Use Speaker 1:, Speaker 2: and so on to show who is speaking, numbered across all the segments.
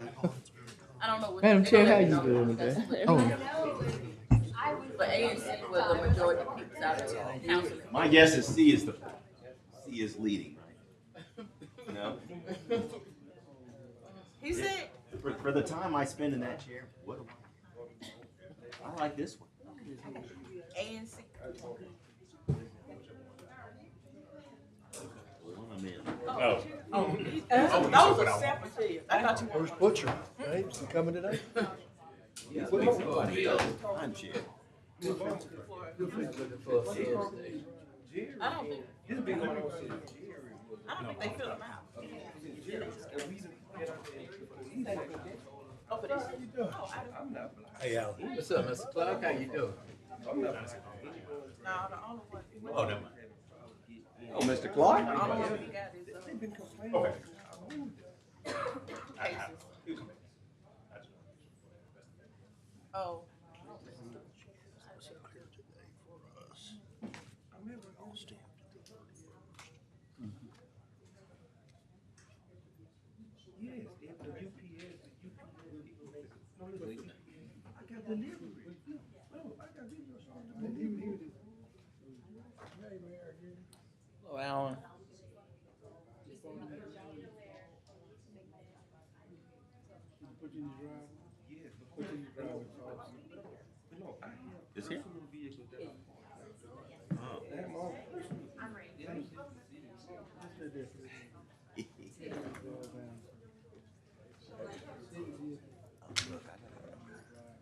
Speaker 1: I don't know what.
Speaker 2: Madam
Speaker 1: they
Speaker 2: Chair,
Speaker 1: gonna
Speaker 2: how
Speaker 1: let me
Speaker 2: you
Speaker 1: know
Speaker 2: doing
Speaker 1: that's
Speaker 2: today?
Speaker 1: hilarious.
Speaker 2: Oh,
Speaker 1: But ANC was the majority of people out of council.
Speaker 3: My guess is C is leading, right? No?
Speaker 1: He said,
Speaker 3: For the time I spend in that chair, what do I like this one.
Speaker 1: ANC.
Speaker 3: The one I'm in.
Speaker 1: Those are separate chairs. I thought you were.
Speaker 4: Bruce Butcher, right? He coming today?
Speaker 3: I'm chair.
Speaker 1: I don't think. I don't think they fill them out. Oh, for this? Oh, I don't.
Speaker 4: Hey, Alan.
Speaker 2: what's up, Mr. Clark? How you doing?
Speaker 1: No, the only one.
Speaker 3: Oh, never mind. Oh, Mr. Clark?
Speaker 1: The only one we got is,
Speaker 3: Okay.
Speaker 1: cases. Oh.
Speaker 2: Hello, Alan.
Speaker 3: Is here?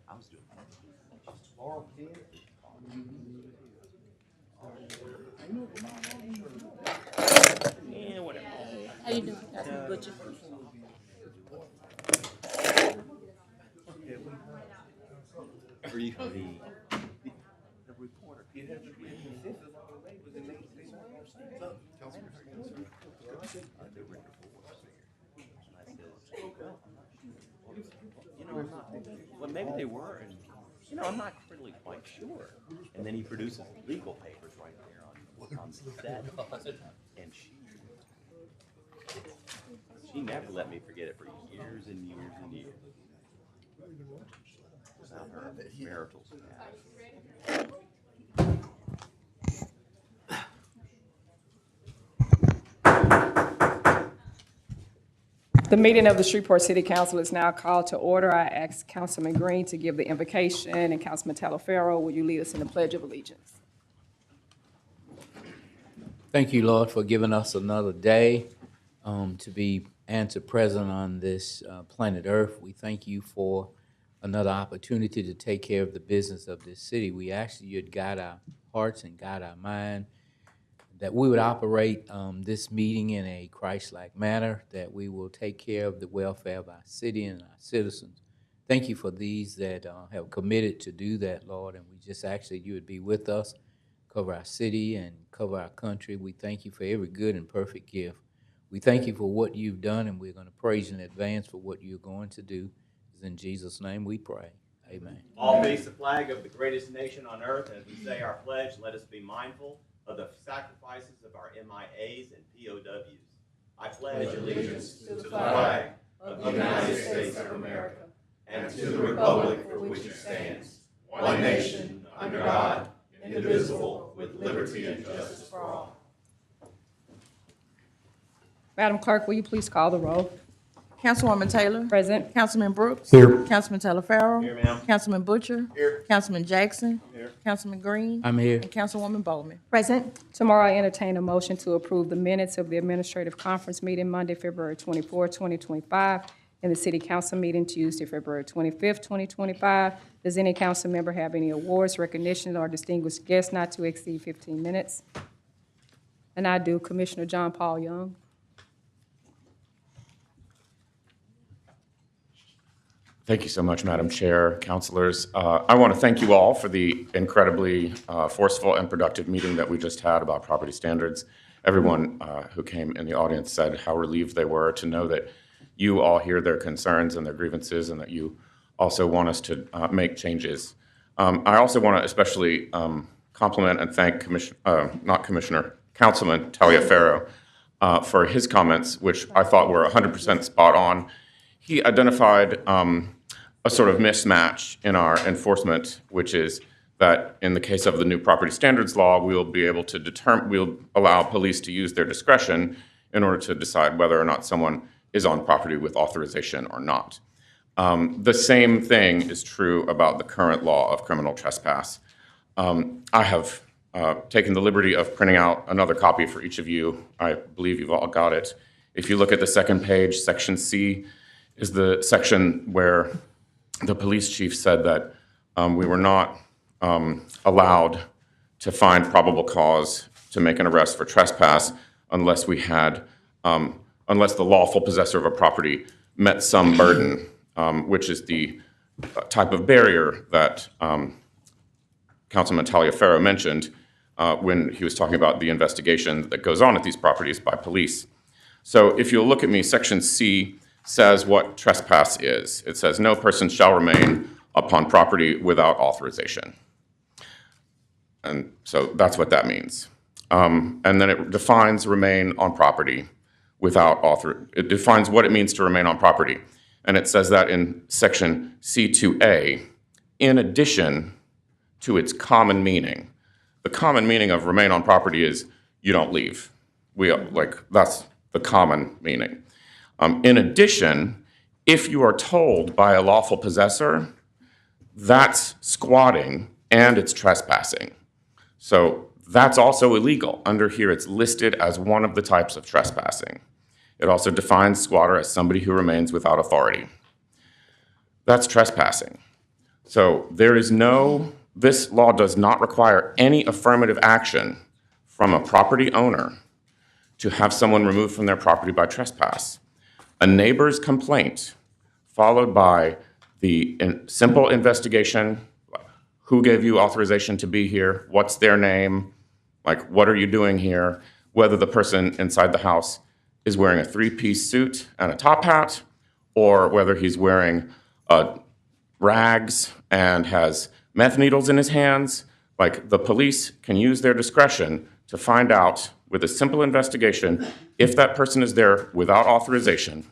Speaker 3: I was doing yeah, whatever.
Speaker 1: How you doing, Councilman Butcher?
Speaker 3: For you, the reporter. You know, I'm not, well, maybe they were, and, you know, I'm not really quite sure. And then he produces legal papers right there on set. And she never let me forget it for years and years and years. About her marital status.
Speaker 5: The meeting of the Shreveport City Council is now called to order. I ask Councilman Green to give the invocation, and Councilman Talaferro, will you lead us in the Pledge of Allegiance?
Speaker 2: Thank you, Lord, for giving us another day to be and to present on this planet Earth. We thank you for another opportunity to take care of the business of this city. We ask that you'd guide our hearts and guide our mind, that we would operate this meeting in a Christ-like manner, that we will take care of the welfare of our city and our citizens. Thank you for these that have committed to do that, Lord, and we just ask that you would be with us, cover our city and cover our country. We thank you for every good and perfect gift. We thank you for what you've done, and we're going to praise you in advance for what you're going to do. It's in Jesus' name we pray. Amen.
Speaker 3: All face the flag of the greatest nation on earth, and as we say our pledge, let us be mindful of the sacrifices of our MIAs and POWs. I pledge allegiance to the flag of the United States of America and to the republic for which it stands, one nation, under God, indivisible, with liberty and justice for all.
Speaker 5: Madam Clerk, will you please call the roll?
Speaker 1: Councilwoman Taylor.
Speaker 5: Present.
Speaker 1: Councilman Brooks.
Speaker 4: Here.
Speaker 1: Councilman Talaferro.
Speaker 3: Here, ma'am.
Speaker 1: Councilman Butcher.
Speaker 3: Here.
Speaker 1: Councilman Jackson.
Speaker 3: Here.
Speaker 1: Councilman Green.
Speaker 2: I'm here.
Speaker 1: And Councilwoman Bowman.
Speaker 5: Present. Tomorrow, I entertain a motion to approve the minutes of the Administrative Conference meeting Monday, February 24, 2025, and the City Council meeting Tuesday, February 25th, 2025. Does any council member have any awards, recognitions, or distinguished guests not to exceed 15 minutes? And I do. Commissioner John Paul Young.
Speaker 6: Thank you so much, Madam Chair, councilors. I want to thank you all for the incredibly forceful and productive meeting that we just had about property standards. Everyone who came in the audience said how relieved they were to know that you all hear their concerns and their grievances and that you also want us to make changes. I also want to especially compliment and thank Councilman Taliaferro for his comments, which I thought were 100% spot on. he identified a sort of mismatch in our enforcement, which is that in the case of the new property standards law, we'll be able to we'll allow police to use their discretion in order to decide whether or not someone is on property with authorization or not. The same thing is true about the current law of criminal trespass. I have taken the liberty of printing out another copy for each of you. I believe you've all got it. If you look at the second page, section C is the section where the police chief said that we were not allowed to find probable cause to make an arrest for trespass unless we had, unless the lawful possessor of a property met some burden, which is the type of barrier that Councilman Taliaferro mentioned when he was talking about the investigation that goes on at these properties by police. So if you'll look at me, section C says what trespass is. It says no person shall remain upon property without authorization. And so that's what that means. And then it defines remain on property without it defines what it means to remain on property. And it says that in section C2A, in addition to its common meaning. The common meaning of remain on property is you don't leave. That's the common meaning. In addition, if you are told by a lawful possessor, that's squatting and it's trespassing. So that's also illegal. Under here, it's listed as one of the types of trespassing. It also defines squatter as somebody who remains without authority. That's trespassing. So this law does not require any affirmative action from a property owner to have someone removed from their property by trespass. A neighbor's complaint followed by the simple investigation, who gave you authorization to be here, what's their name, what are you doing here, whether the person inside the house is wearing a three-piece suit and a top hat, or whether he's wearing rags and has meth needles in his hands. The police can use their discretion to find out with a simple investigation if that person is there without authorization.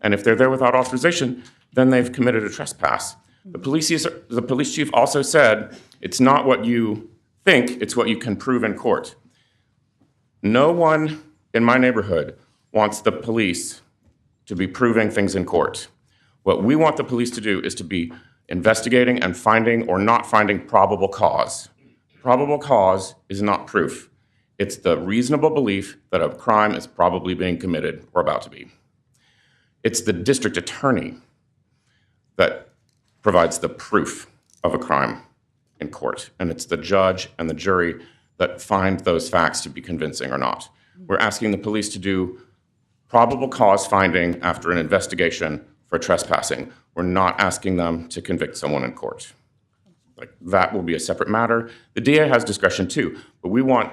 Speaker 6: And if they're there without authorization, then they've committed a trespass. The police chief also said, it's not what you think, it's what you can prove in court. No one in my neighborhood wants the police to be proving things in court. What we want the police to do is to be investigating and finding or not finding probable cause. Probable cause is not proof. It's the reasonable belief that a crime is probably being committed or about to be. It's the district attorney that provides the proof of a crime in court, and it's the judge and the jury that find those facts to be convincing or not. We're asking the police to do probable cause finding after an investigation for trespassing. We're not asking them to convict someone in court. That will be a separate matter. The DA has discretion too, but we want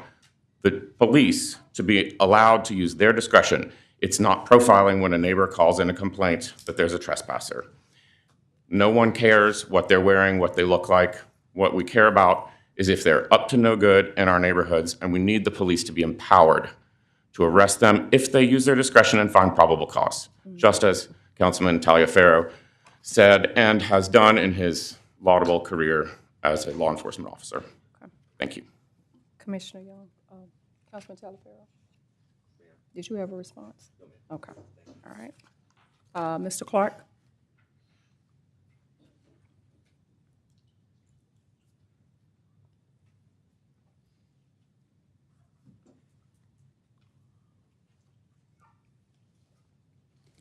Speaker 6: the police to be allowed to use their discretion. It's not profiling when a neighbor calls in a complaint that there's a trespasser. No one cares what they're wearing, what they look like. What we care about is if they're up to no good in our neighborhoods, and we need the police to be empowered to arrest them if they use their discretion and find probable cause, just as Councilman Taliaferro said and has done in his laudable career as a law enforcement officer. Okay. Thank you.
Speaker 5: Commissioner Young, Councilman Taliaferro, did you have a response? Okay, all right. Mr. Clark?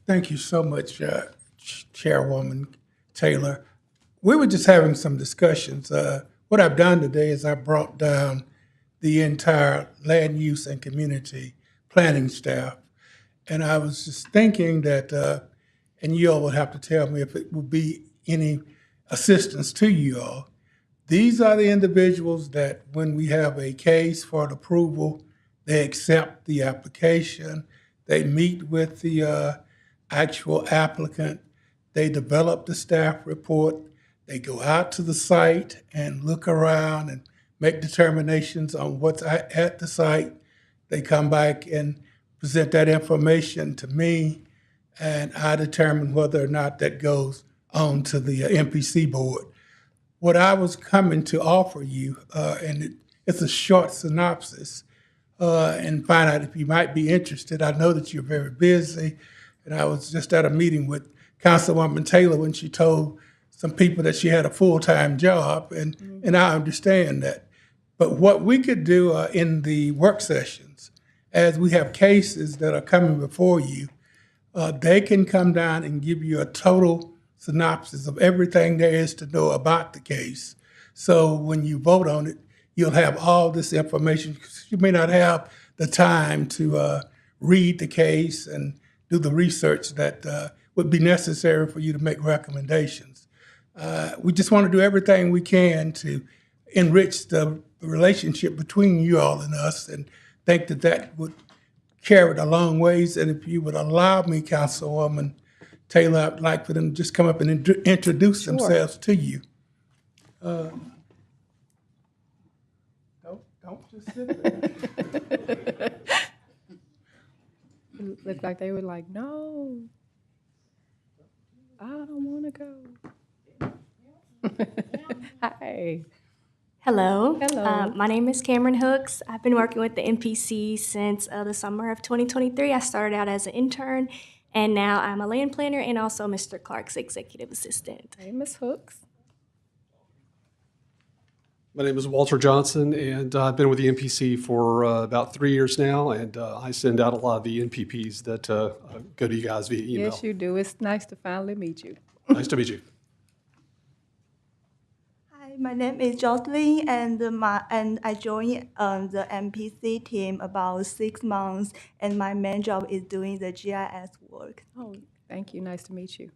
Speaker 7: Thank you so much, Chairwoman Taylor. We were just having some discussions. What I've done today is I brought down the entire land use and community planning staff. And I was just thinking that, and you all would have to tell me if it would be any assistance to you all. These are the individuals that when we have a case for an approval, they accept the application, they meet with the actual applicant, they develop the staff report, they go out to the site and look around and make determinations on what's at the site. They come back and present that information to me. and I determine whether or not that goes on to the MPC board. What I was coming to offer you, it's a short synopsis, and find out if you might be interested. I know that you're very busy, and I was just at a meeting with Councilwoman Taylor when she told some people that she had a full-time job, and I understand that. But what we could do in the work sessions, as we have cases that are coming before you, they can come down and give you a total synopsis of everything there is to know about the case. So when you vote on it, you'll have all this information. You may not have the time to read the case and do the research that would be necessary for you to make recommendations. We just want to do everything we can to enrich the relationship between you all and us, and think that that would carry it a long ways. And if you would allow me, Councilwoman Taylor, I'd like for them to just come up and introduce themselves to you. Don't just sit there.
Speaker 5: It looked like they were like, no, I don't want to go. Hi.
Speaker 8: Hello.
Speaker 5: Hello.
Speaker 8: My name is Cameron Hooks. I've been working with the MPC since the summer of 2023. I started out as an intern, and now I'm a land planner and also Mr. Clark's executive assistant.
Speaker 5: Hey, Ms. Hooks.
Speaker 9: My name is Walter Johnson, and I've been with the NPC for about 3 years now, and I send out a lot of the NPPs that go to you guys via email.
Speaker 5: Yes, you do. It's nice to finally meet you.
Speaker 9: Nice to meet you.
Speaker 10: Hi, my name is Jocelyn, and I joined the MPC team about 6 months, and my main job is doing the GIS work.
Speaker 5: Oh, thank you. Nice to meet you.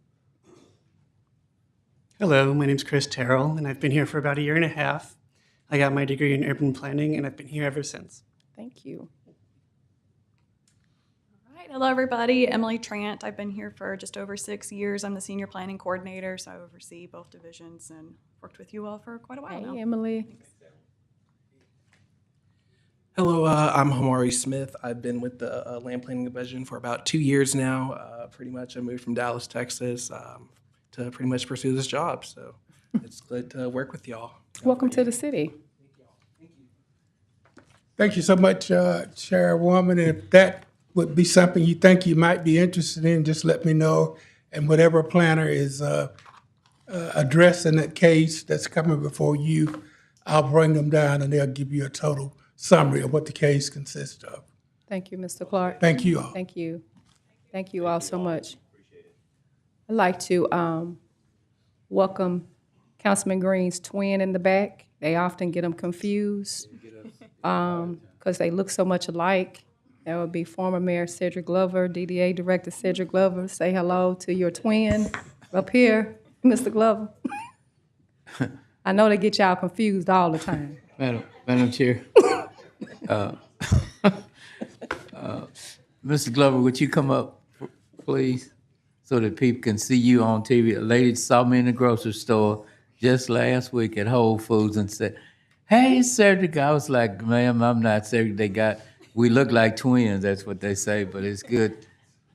Speaker 11: Hello, my name's Chris Terrell, and I've been here for about 1.5 years. I got my degree in urban planning, and I've been here ever since.
Speaker 5: Thank you.
Speaker 12: All right, hello everybody. Emily Trant. I've been here for just over 6 years. I'm the senior planning coordinator, so I oversee both divisions and worked with you all for quite a while now.
Speaker 5: Hey, Emily.
Speaker 13: Hello, I'm Hamari Smith. I've been with the Land Planning Division for about 2 years now. Pretty much I moved from Dallas, Texas to pretty much pursue this job. So it's good to work with y'all.
Speaker 5: Welcome to the city.
Speaker 7: Thank you so much, Chairwoman. And if that would be something you think you might be interested in, just let me know. And whatever planner is addressing that case that's coming before you, I'll bring them down and they'll give you a total summary of what the case consists of.
Speaker 5: Thank you, Mr. Clark.
Speaker 7: Thank you all.
Speaker 5: Thank you. Thank you all so much. I'd like to welcome Councilman Green's twin in the back. They often get them confused because they look so much alike. That would be former Mayor Cedric Glover, DDA Director Cedric Glover. Say hello to your twin up here, Mr. Glover. I know they get y'all confused all the time.
Speaker 2: Madam Chair. Mr. Glover, would you come up, please, so that people can see you on TV? A lady saw me in the grocery store just last week at Whole Foods and said, "Hey, Cedric." I was like, "Ma'am, I'm not Cedric. We look like twins." That's what they say, but it's good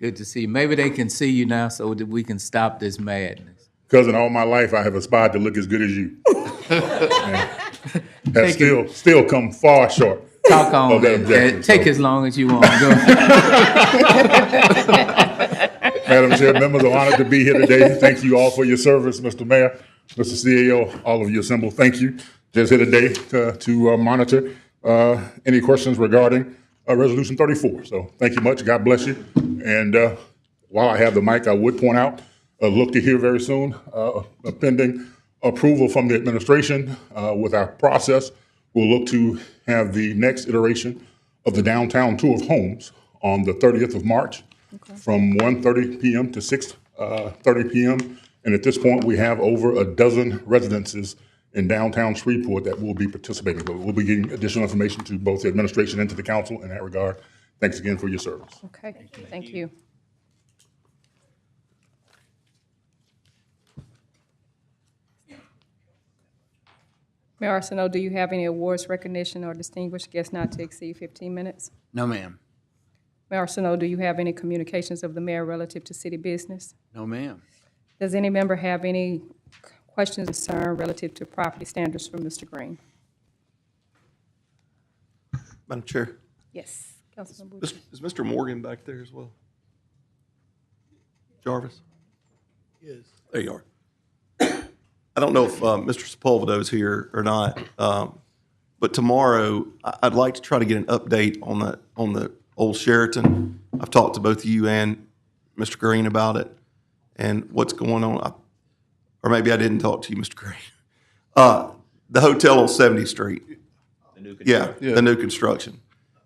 Speaker 2: to see you. Maybe they can see you now so that we can stop this madness.
Speaker 14: Cousin, all my life I have aspired to look as good as you. Have still come far short.
Speaker 2: Talk on,
Speaker 14: of that objective,
Speaker 2: take as long as you want. Go.
Speaker 14: Madam Chair, members are honored to be here today. Thank you all for your service, Mr. Mayor, Mr. CEO, all of you assembled. Thank you. Just here today to monitor any questions regarding Resolution 34. So thank you much. God bless you. And while I have the mic, I would point out, look to hear very soon a pending approval from the administration with our process. We'll look to have the next iteration of the downtown tour of homes on the 30th of March from 1:30 p.m. to 6:30 p.m. And at this point, we have over a dozen residences in downtown Shreveport that will be participating. But we'll be getting additional information to both the administration and to the council in that regard. Thanks again for your service.
Speaker 5: Okay, thank you. Mayor Arsenault, do you have any awards, recognition, or distinguished guests not to exceed 15 minutes?
Speaker 2: No, ma'am.
Speaker 5: Mayor Arsenault, do you have any communications of the mayor relative to city business?
Speaker 2: No, ma'am.
Speaker 5: Does any member have any questions or concern relative to property standards from Mr. Green?
Speaker 4: Madam Chair,
Speaker 5: Yes, Councilman Butcher.
Speaker 4: is Mr. Morgan back there as well? Jarvis?
Speaker 7: Yes.
Speaker 4: There you are. I don't know if Mr. Sepulvedo is here or not, but tomorrow I'd like to try to get an update on the old Sheraton. I've talked to both you and Mr. Green about it and what's going on. Or maybe I didn't talk to you, Mr. Green. The hotel on 70th Street. Yeah, the new construction.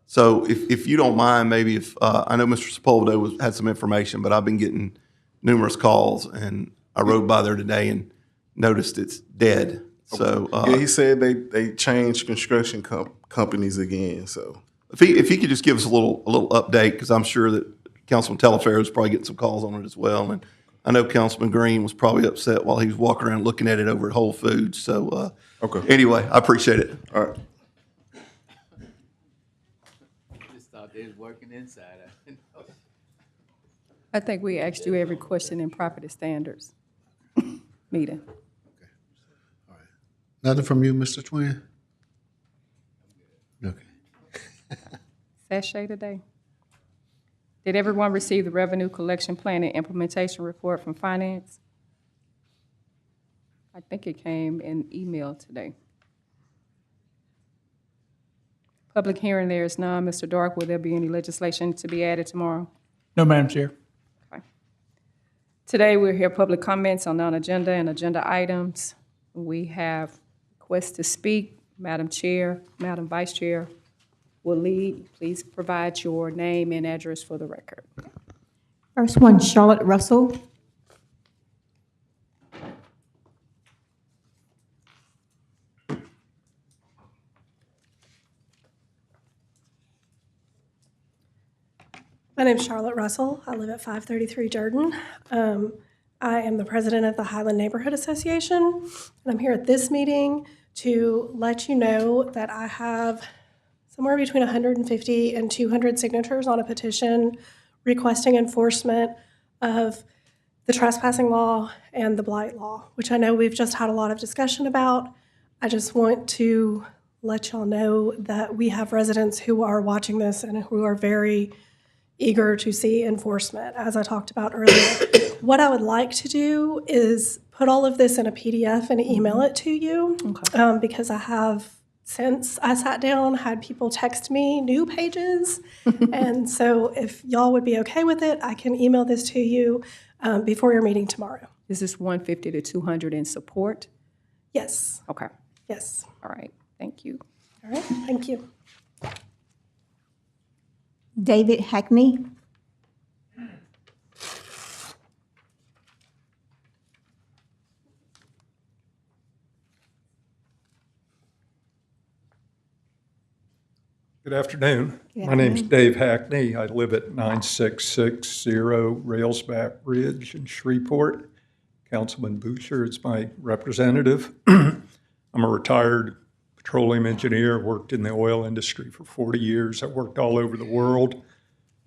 Speaker 4: So if you don't mind, maybe if I know Mr. Sepulvedo had some information, but I've been getting numerous calls, and I rode by there today and noticed it's dead. So
Speaker 15: yeah, he said they changed construction companies again. So
Speaker 4: if he could just give us a little update, because I'm sure that Councilman Telefair is probably getting some calls on it as well, and I know Councilman Green was probably upset while he was walking around looking at it over at Whole Foods. So anyway, I appreciate it.
Speaker 15: all right.
Speaker 2: Just thought they was working inside. I didn't know.
Speaker 5: I think we asked you every question in property standards meeting.
Speaker 16: Nothing from you, Mr. Twin? Okay.
Speaker 5: Sachet today. Did everyone receive the revenue collection plan and implementation report from finance? I think it came in email today. Public hearing, there is none. Mr. Dark, will there be any legislation to be added tomorrow?
Speaker 7: No, Madam Chair.
Speaker 5: Okay. Today, we'll hear public comments on non-agenda and agenda items. We have requests to speak. Madam Chair, Madam Vice Chair will lead. Please provide your name and address for the record.
Speaker 17: First one, Charlotte Russell.
Speaker 18: My name is Charlotte Russell. I live at 533 Jordan. I am the president of the Highland Neighborhood Association, and I'm here at this meeting to let you know that I have somewhere between 150 and 200 signatures on a petition requesting enforcement of the trespassing law and the blight law, which I know we've just had a lot of discussion about. I just want to let y'all know that we have residents who are watching this and who are very eager to see enforcement, as I talked about earlier. What I would like to do is put all of this in a PDF and email it to you, because I have, since I sat down, had people text me new pages. And so if y'all would be okay with it, I can email this to you before your meeting tomorrow.
Speaker 5: Is this 150 to 200 in support?
Speaker 18: Yes.
Speaker 5: Okay.
Speaker 18: Yes.
Speaker 5: All right. Thank you.
Speaker 18: All right. Thank you.
Speaker 17: David Hackney.
Speaker 19: Good afternoon.
Speaker 17: Good
Speaker 19: My name's
Speaker 17: afternoon.
Speaker 19: Dave Hackney. I live at 9660 Railsback Ridge in Shreveport. Councilman Boucher is my representative. I'm a retired petroleum engineer, worked in the oil industry for 40 years. I worked all over the world.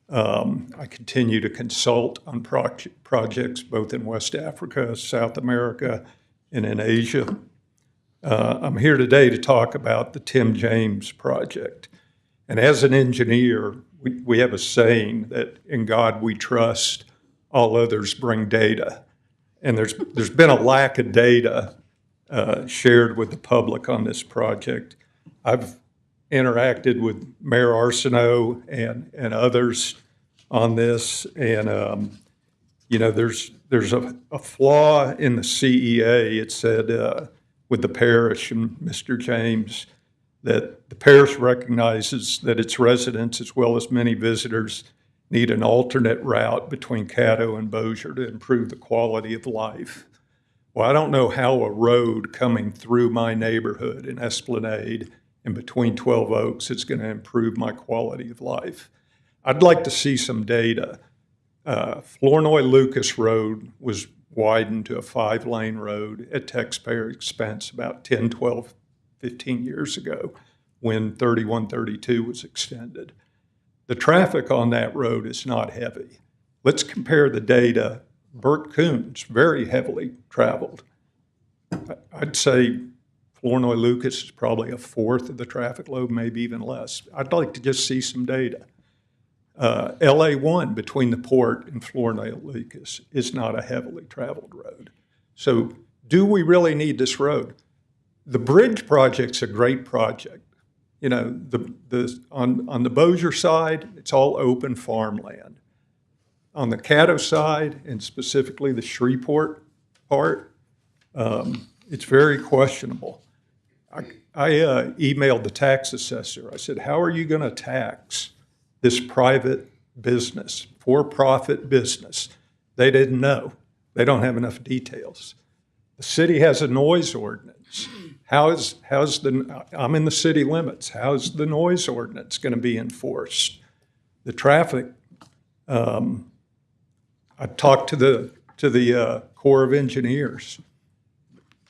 Speaker 19: I continue to consult on projects both in West Africa, South America, and in Asia. I'm here today to talk about the Tim James project. And as an engineer, we have a saying that in God we trust, all others bring data. And there's been a lack of data shared with the public on this project. I've interacted with Mayor Arsenault and others on this, and there's a flaw in the CEA. It said with the parish and Mr. James that the parish recognizes that its residents, as well as many visitors, need an alternate route between Caddo and Bossier to improve the quality of life. Well, I don't know how a road coming through my neighborhood in Esplanade and between 12 Oaks is going to improve my quality of life. I'd like to see some data. Flournoy Lucas Road was widened to a 5-lane road at taxpayer expense about 10, 12, 15 years ago when 3132 was extended. The traffic on that road is not heavy. Let's compare the data. Burt Coons, very heavily traveled. I'd say Flournoy Lucas is probably a fourth of the traffic load, maybe even less. I'd like to just see some data. LA1 between the port and Flournoy Lucas is not a heavily traveled road. So do we really need this road? The bridge project's a great project. You know, on the Bossier side, it's all open farmland. On the Caddo side, and specifically the Shreveport part, it's very questionable. I emailed the tax assessor. I said, how are you going to tax this private business, for-profit business? They didn't know. They don't have enough details. The city has a noise ordinance. I'm in the city limits. How's the noise ordinance going to be enforced? The traffic, I talked to the Corps of Engineers.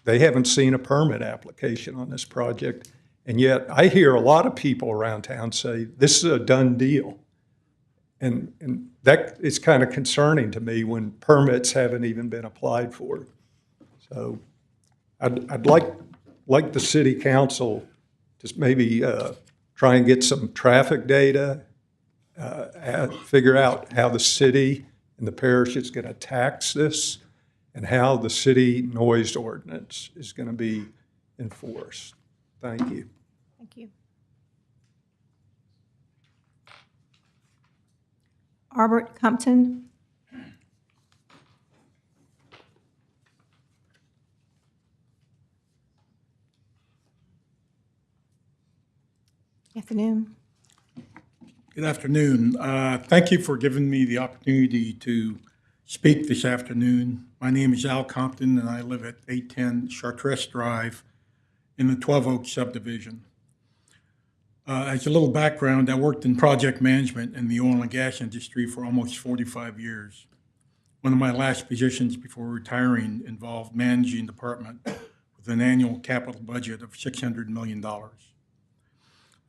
Speaker 19: They haven't seen a permit application on this project, and yet I hear a lot of people around town say this is a done deal. And that is kind of concerning to me when permits haven't even been applied for. So I'd like the city council to maybe try and get some traffic data, figure out how the city and the parish is going to tax this, and how the city noise ordinance is going to be enforced. Thank you.
Speaker 17: Thank you. Albert Compton. Afternoon.
Speaker 16: Good afternoon. Thank you for giving me the opportunity to speak this afternoon. My name is Al Compton, and I live at 810 Chartres Drive in the 12 Oaks subdivision. As a little background, I worked in project management in the oil and gas industry for almost 45 years. One of my last positions before retiring involved managing a department with an annual capital budget of $600 million.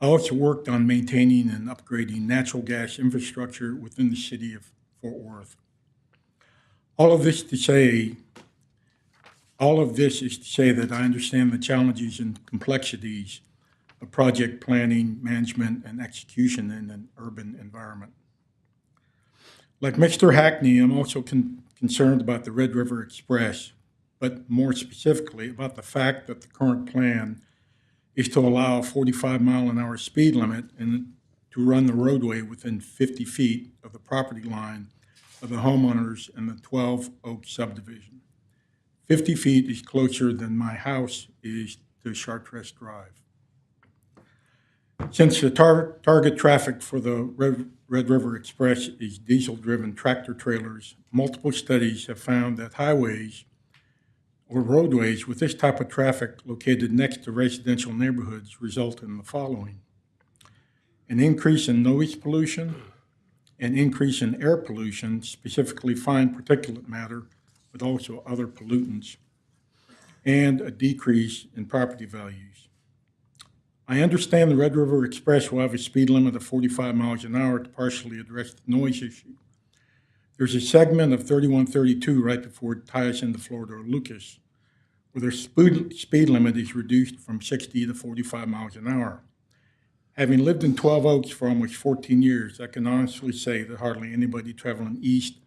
Speaker 16: I also worked on maintaining and upgrading natural gas infrastructure within the city of Fort Worth. All of this is to say that I understand the challenges and complexities of project planning, management, and execution in an urban environment. Like Mr. Hackney, I'm also concerned about the Red River Express, but more specifically about the fact that the current plan is to allow a 45-mile-an-hour speed limit and to run the roadway within 50 feet of the property line of the homeowners in the 12 Oaks subdivision. 50 feet is closer than my house is to Chartres Drive. Since the target traffic for the Red River Express is diesel-driven tractor trailers, multiple studies have found that highways or roadways with this type of traffic located next to residential neighborhoods result in the following: an increase in noise pollution, an increase in air pollution, specifically fine particulate matter, but also other pollutants, and a decrease in property values. I understand the Red River Express will have a speed limit of 45 miles an hour to partially address the noise issue. There's a segment of 3132 right before it ties into Flournoy Lucas, where their speed limit is reduced from 60 to 45 miles an hour. Having lived in 12 Oaks for almost 14 years, I can honestly say that hardly anybody traveling east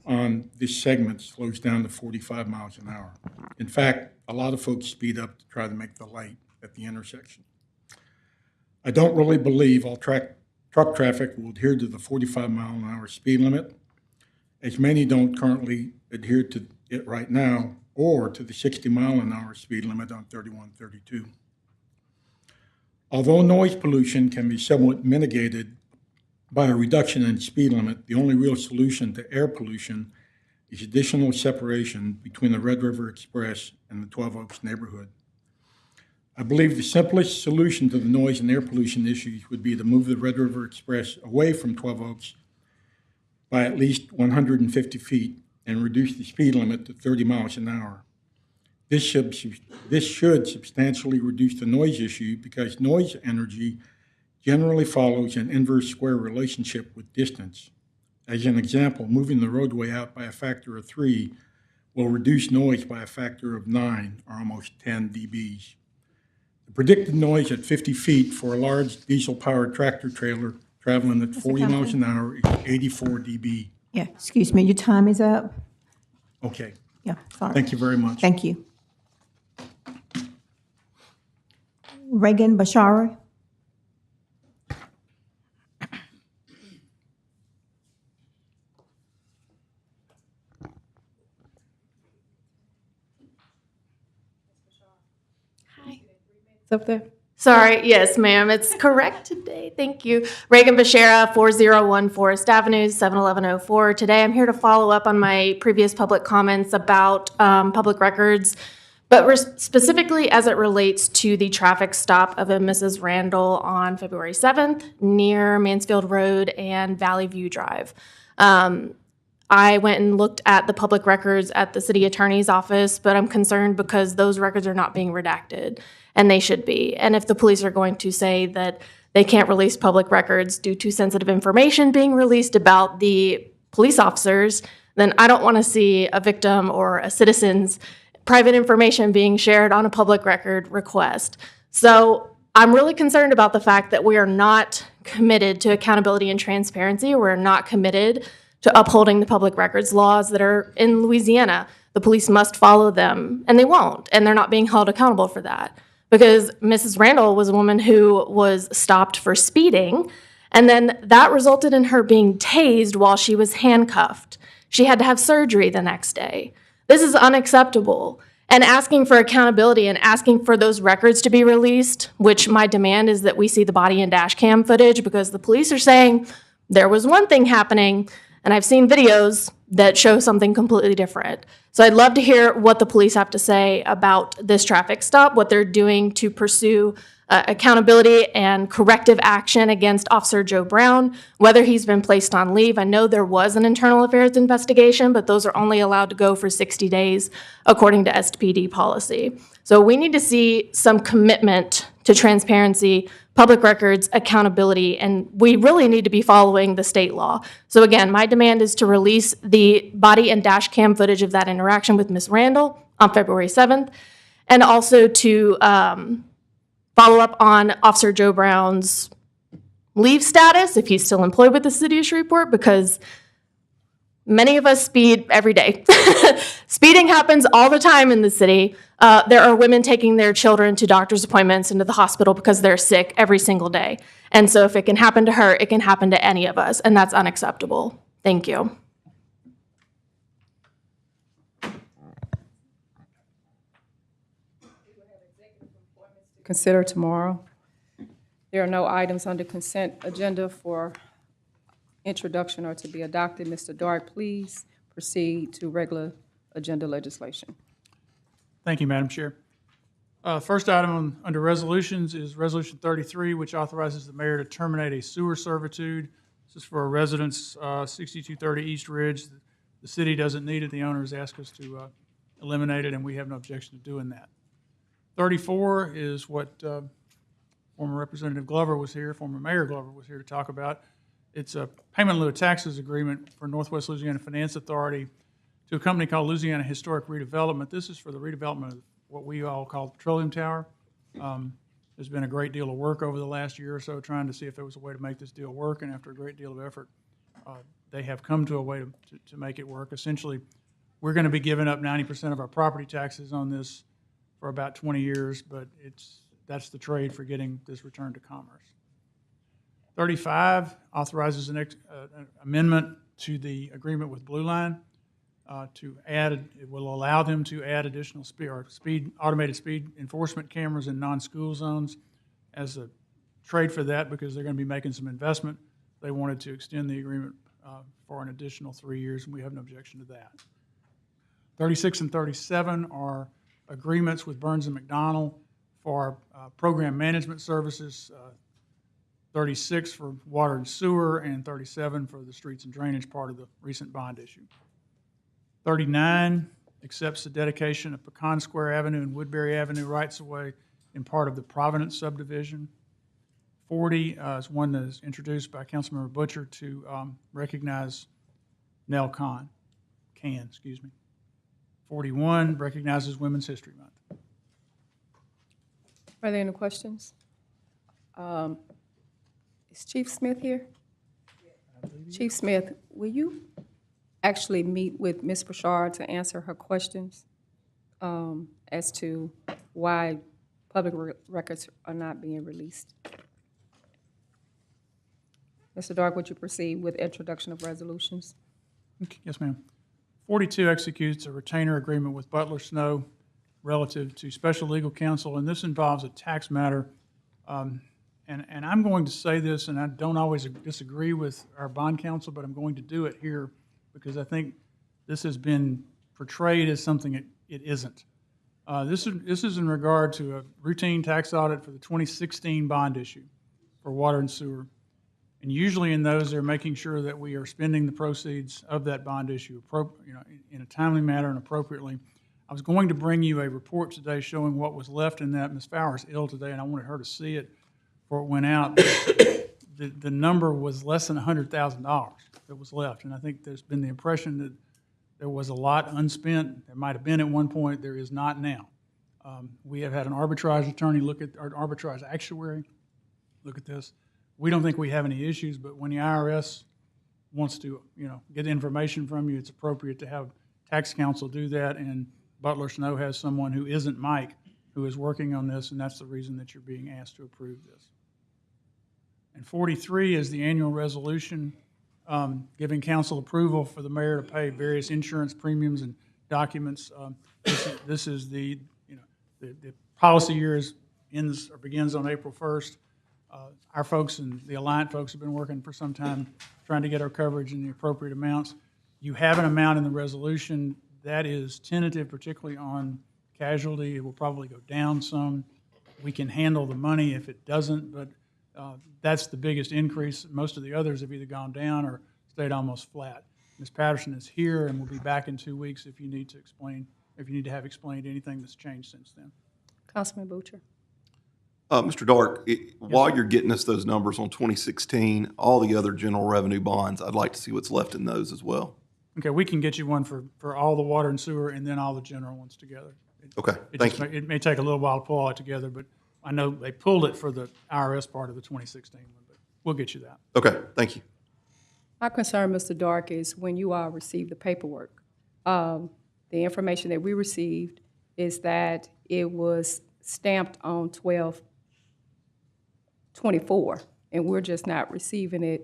Speaker 16: on this segment slows down to 45 miles an hour. In fact, a lot of folks speed up to try to make the light at the intersection. I don't really believe all truck traffic will adhere to the 45-mile-an-hour speed limit, as many don't currently adhere to it right now, or to the 60-mile-an-hour speed limit on 3132. Although noise pollution can be somewhat mitigated by a reduction in speed limit, the only real solution to air pollution is additional separation between the Red River Express and the 12 Oaks neighborhood. I believe the simplest solution to the noise and air pollution issues would be to move the Red River Express away from 12 Oaks by at least 150 feet and reduce the speed limit to 30 miles an hour. This should substantially reduce the noise issue because noise energy generally follows an inverse square relationship with distance. As an example, moving the roadway out by a factor of 3 will reduce noise by a factor of 9, or almost 10 dBs. The predicted noise at 50 feet for a large diesel-powered tractor-trailer traveling at 40 miles an hour is 84 dB.
Speaker 17: Yeah, excuse me, your time is up.
Speaker 16: Okay.
Speaker 17: Yeah, sorry.
Speaker 16: Thank you very much.
Speaker 17: Thank you. Reagan Bashari.
Speaker 5: Up there?
Speaker 20: Sorry, yes, ma'am, it's correct today. Thank you. Reagan Bashara, 401 Forest Avenue, 71104. Today, I'm here to follow up on my previous public comments about public records, but specifically as it relates to the traffic stop of a Mrs. Randall on February 7th near Mansfield Road and Valley View Drive. I went and looked at the public records at the city attorney's office, but I'm concerned because those records are not being redacted, and they should be. And if the police are going to say that they can't release public records due to sensitive information being released about the police officers, then I don't want to see a victim or a citizen's private information being shared on a public record request. So I'm really concerned about the fact that we are not committed to accountability and transparency. We're not committed to upholding the public records laws that are in Louisiana. The police must follow them, and they won't, and they're not being held accountable for that. Because Mrs. Randall was a woman who was stopped for speeding, and then that resulted in her being tased while she was handcuffed. She had to have surgery the next day. This is unacceptable. And asking for accountability and asking for those records to be released, which my demand is that we see the body and dash cam footage, because the police are saying there was one thing happening, and I've seen videos that show something completely different. So I'd love to hear what the police have to say about this traffic stop, what they're doing to pursue accountability and corrective action against Officer Joe Brown, whether he's been placed on leave. I know there was an internal affairs investigation, but those are only allowed to go for 60 days according to SPD policy. So we need to see some commitment to transparency, public records, accountability, and we really need to be following the state law. So again, my demand is to release the body and dash cam footage of that interaction with Ms. Randall on February 7th, and also to follow up on Officer Joe Brown's leave status, if he's still employed with the city of Shreveport, because many of us speed every day. Speeding happens all the time in the city. There are women taking their children to doctor's appointments and to the hospital because they're sick every single day. And so if it can happen to her, it can happen to any of us, and that's unacceptable. Thank you.
Speaker 5: Consider tomorrow. There are no items on the consent agenda for introduction or to be adopted. Mr. Dart, please proceed to regular agenda legislation.
Speaker 21: Thank you, Madam Chair. First item under resolutions is Resolution 33, which authorizes the mayor to terminate a sewer servitude. This is for a residence, 6230 East Ridge. The city doesn't need it. The owner has asked us to eliminate it, and we have no objection to doing that. 34 is what former Representative Glover was here, former Mayor Glover was here to talk about. It's a payment in lieu of taxes agreement for Northwest Louisiana Finance Authority to a company called Louisiana Historic Redevelopment. This is for the redevelopment of what we all call the Petroleum Tower. There's been a great deal of work over the last year or so trying to see if there was a way to make this deal work, and after a great deal of effort, they have come to a way to make it work. Essentially, we're going to be giving up 90% of our property taxes on this for about 20 years, but that's the trade for getting this return to commerce. 35 authorizes an amendment to the agreement with Blue Line to add, it will allow them to add additional automated speed enforcement cameras in non-school zones as a trade for that, because they're going to be making some investment. They wanted to extend the agreement for an additional 3 years, and we have no objection to that. 36 and 37 are agreements with Burns and McDonnell for program management services, 36 for water and sewer, and 37 for the streets and drainage part of the recent bond issue. 39 accepts the dedication of Pecan Square Avenue and Woodbury Avenue rights-of-way in part of the Providence subdivision. 40 is one that is introduced by Councilmember Butcher to recognize Nell Can. 41 recognizes Women's History Month.
Speaker 5: Are there any questions? Is Chief Smith here? Chief Smith, will you actually meet with Ms. Bashar to answer her questions as to why public records are not being released? Mr. Dark, would you proceed with introduction of resolutions?
Speaker 21: Okay, yes, ma'am. 42 executes a retainer agreement with Butler Snow relative to special legal counsel, and this involves a tax matter. And I'm going to say this, and I don't always disagree with our bond counsel, but I'm going to do it here because I think this has been portrayed as something it isn't. This is in regard to a routine tax audit for the 2016 bond issue for water and sewer. And usually in those, they're making sure that we are spending the proceeds of that bond issue in a timely manner and appropriately. I was going to bring you a report today showing what was left in that. Ms. Fowler's ill today, and I wanted her to see it before it went out. The number was less than $100,000 that was left, and I think there's been the impression that there was a lot unspent. There might have been at one point. There is not now. We have had an arbitrage attorney look at, or an arbitrage actuary look at this. We don't think we have any issues, but when the IRS wants to, get information from you, it's appropriate to have tax counsel do that, and Butler Snow has someone who isn't Mike who is working on this, and that's the reason that you're being asked to approve this. And 43 is the annual resolution giving council approval for the mayor to pay various insurance premiums and documents. This is the policy year begins on April 1st. Our folks and the Alliant folks have been working for some time trying to get our coverage in the appropriate amounts. You have an amount in the resolution that is tentative, particularly on casualty. It will probably go down some. We can handle the money if it doesn't, but that's the biggest increase. Most of the others have either gone down or stayed almost flat. Ms. Patterson is here and will be back in 2 weeks if you need to have explained anything that's changed since then.
Speaker 5: Councilman Butcher.
Speaker 4: Mr. Dark, while you're getting us those numbers on 2016, all the other general revenue bonds, I'd like to see what's left in those as well.
Speaker 21: Okay, we can get you one for all the water and sewer and then all the general ones together.
Speaker 4: Okay, thank you.
Speaker 21: It may take a little while to pull all it together, but I know they pulled it for the IRS part of the 2016 one, but we'll get you that.
Speaker 4: Okay, thank you.
Speaker 5: My concern, Mr. Dark, is when you all receive the paperwork, the information that we received is that it was stamped on 12/24, and we're just not receiving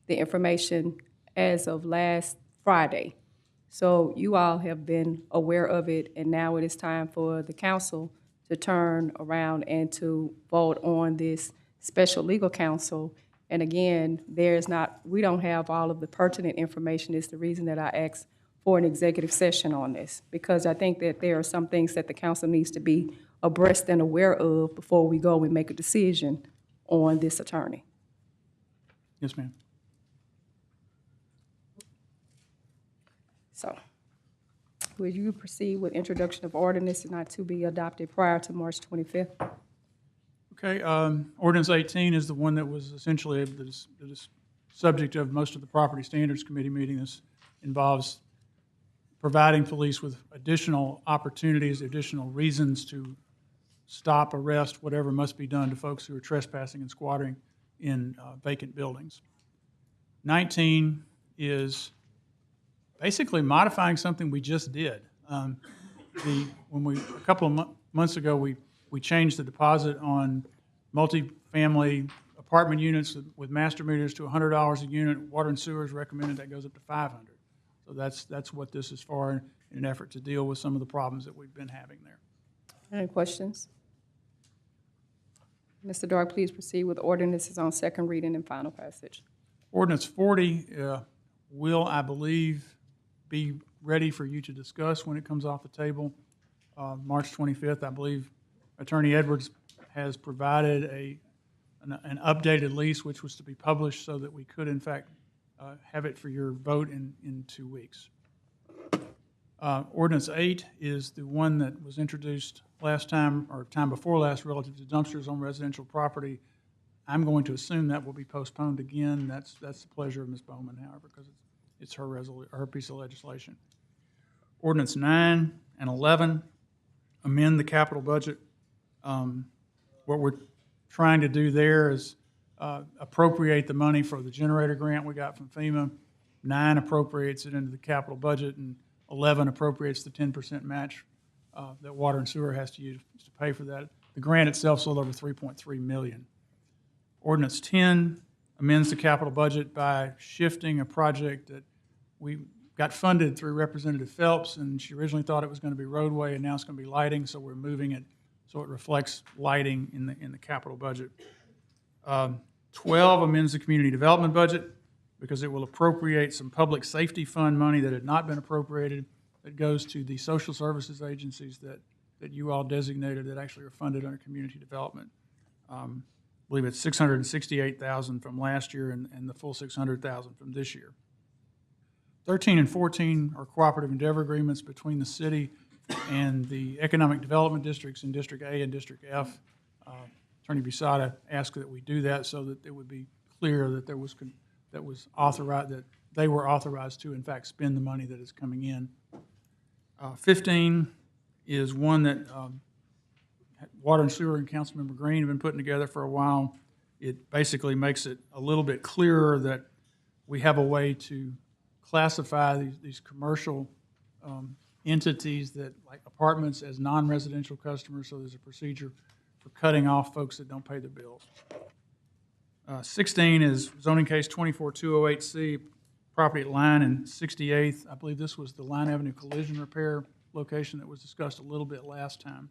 Speaker 5: the information as of last Friday. So you all have been aware of it, and now it is time for the council to turn around and to vote on this special legal counsel. And again, we don't have all of the pertinent information. It's the reason that I asked for an executive session on this, because I think that there are some things that the council needs to be abreast and aware of before we go and make a decision on this attorney.
Speaker 21: Yes, ma'am.
Speaker 5: So, would you proceed with introduction of ordinance not to be adopted prior to March 25th?
Speaker 21: Okay, ordinance 18 is the one that was essentially the subject of most of the Property Standards Committee meeting. This involves providing police with additional opportunities, additional reasons to stop, arrest, whatever must be done to folks who are trespassing and squatting in vacant buildings. 19 is basically modifying something we just did. A couple of months ago, we changed the deposit on multifamily apartment units with master meters to $100 a unit. Water and sewer is recommended that goes up to $500. So that's what this is for, in an effort to deal with some of the problems that we've been having there.
Speaker 5: Any questions? Mr. Dark, please proceed with ordinances on second reading and final passage.
Speaker 21: Ordinance 40 will, I believe, be ready for you to discuss when it comes off the table. March 25th, I believe Attorney Edwards has provided an updated lease, which was to be published so that we could, in fact, have it for your vote in 2 weeks. Ordinance 8 is the one that was introduced last time, or time before last, relative to dumpsters on residential property. I'm going to assume that will be postponed again. That's the pleasure of Ms. Bowman, however, because it's her piece of legislation. Ordinance 9 and 11, amend the capital budget. What we're trying to do there is appropriate the money for the generator grant we got from FEMA. 9 appropriates it into the capital budget, and 11 appropriates the 10% match that water and sewer has to use to pay for that. The grant itself is a little over $3.3 million. Ordinance 10 amends the capital budget by shifting a project that we got funded through Representative Phelps, and she originally thought it was going to be roadway, and now it's going to be lighting, so we're moving it so it reflects lighting in the capital budget. 12 amends the community development budget because it will appropriate some public safety fund money that had not been appropriated that goes to the social services agencies that you all designated that actually are funded under community development. I believe it's $668,000 from last year and the full $600,000 from this year. 13 and 14 are cooperative endeavor agreements between the city and the economic development districts in District A and District F. Attorney Busada asked that we do that so that it would be clear that that they were authorized to in fact spend the money that is coming in. 15 is one that Water and Sewer and Councilmember Green have been putting together for a while. It basically makes it a little bit clearer that we have a way to classify these commercial entities that like apartments as non-residential customers, so there's a procedure for cutting off folks that don't pay their bills. 16 is zoning case 24208C, property at Line and 68th. I believe this was the Line Avenue collision repair location that was discussed a little bit last time.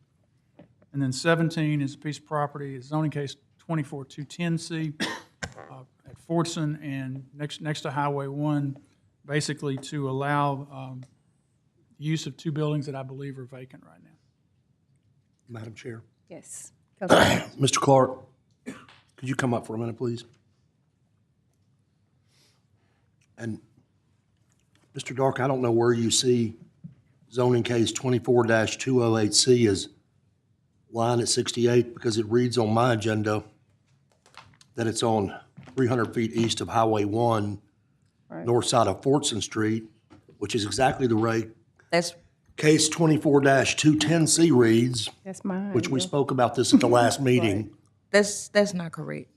Speaker 21: And then 17 is a piece of property, is zoning case 24210C at Fordson and next to Highway 1, basically to allow use of 2 buildings that I believe are vacant right now.
Speaker 3: Madam Chair.
Speaker 5: Yes.
Speaker 3: Mr. Clark, could you come up for a minute, please? And Mr. Dark, I don't know where you see zoning case 24-208C as Line at 68, because it reads on my agenda that it's on 300 feet east of Highway 1,
Speaker 5: right,
Speaker 3: north side of Fordson Street, which is exactly the way
Speaker 1: That's
Speaker 3: case 24-210C reads,
Speaker 5: That's mine.
Speaker 3: which we
Speaker 5: yeah.
Speaker 3: spoke about this at the last meeting.
Speaker 1: that's not correct.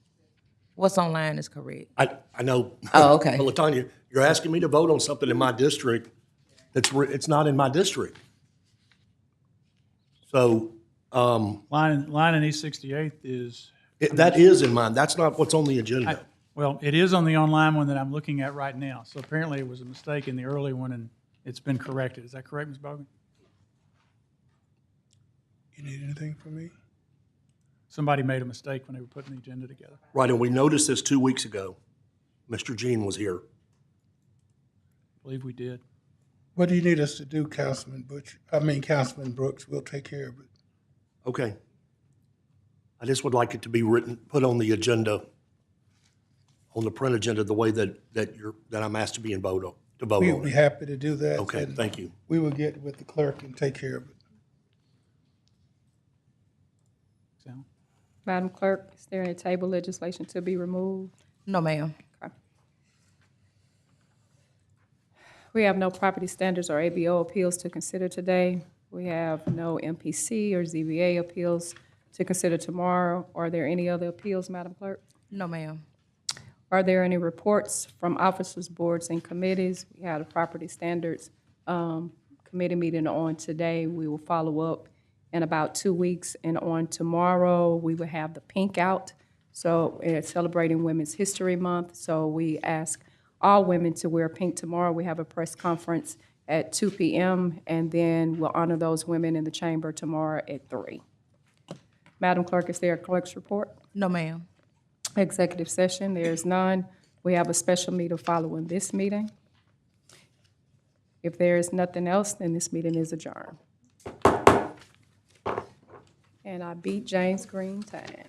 Speaker 1: What's online is correct.
Speaker 3: I know.
Speaker 1: Oh, okay.
Speaker 3: Well, LaTanya, you're asking me to vote on something in my district it's not in my district. So,
Speaker 21: Line in East 68th is...
Speaker 3: that is in mine. That's not what's on the agenda.
Speaker 21: Well, it is on the online one that I'm looking at right now. So apparently it was a mistake in the early one and it's been corrected. Is that correct, Ms. Bogan?
Speaker 7: You need anything from me?
Speaker 21: Somebody made a mistake when they were putting the agenda together.
Speaker 3: Right, and we noticed this 2 weeks ago. Mr. Jean was here.
Speaker 21: I believe we did.
Speaker 7: What do you need us to do, Councilman Brooks? We'll take care of it.
Speaker 3: Okay. I just would like it to be put on the agenda, on the print agenda, the way that I'm asked to be to vote on
Speaker 7: We'll be
Speaker 3: it.
Speaker 7: happy to do that.
Speaker 3: Okay,
Speaker 7: and
Speaker 3: thank you.
Speaker 7: We will get with the clerk and take care of it.
Speaker 5: Madam Clerk, is there any table legislation to be removed?
Speaker 1: No, ma'am.
Speaker 5: Okay. We have no property standards or ABO appeals to consider today. We have no MPC or ZBA appeals to consider tomorrow. Are there any other appeals, Madam Clerk?
Speaker 1: No, ma'am.
Speaker 5: Are there any reports from officers, boards, and committees? We had a property standards committee meeting on today. We will follow up in about 2 weeks, and on tomorrow, we will have the pink out. So it's celebrating Women's History Month, so we ask all women to wear pink tomorrow. We have a press conference at 2 p.m., and then we'll honor those women in the chamber tomorrow at 3. Madam Clerk, is there a clerk's report?
Speaker 1: No, ma'am.
Speaker 5: Executive session, there is none. We have a special meeting following this meeting. If there is nothing else, then this meeting is adjourned. And I beat James Green time.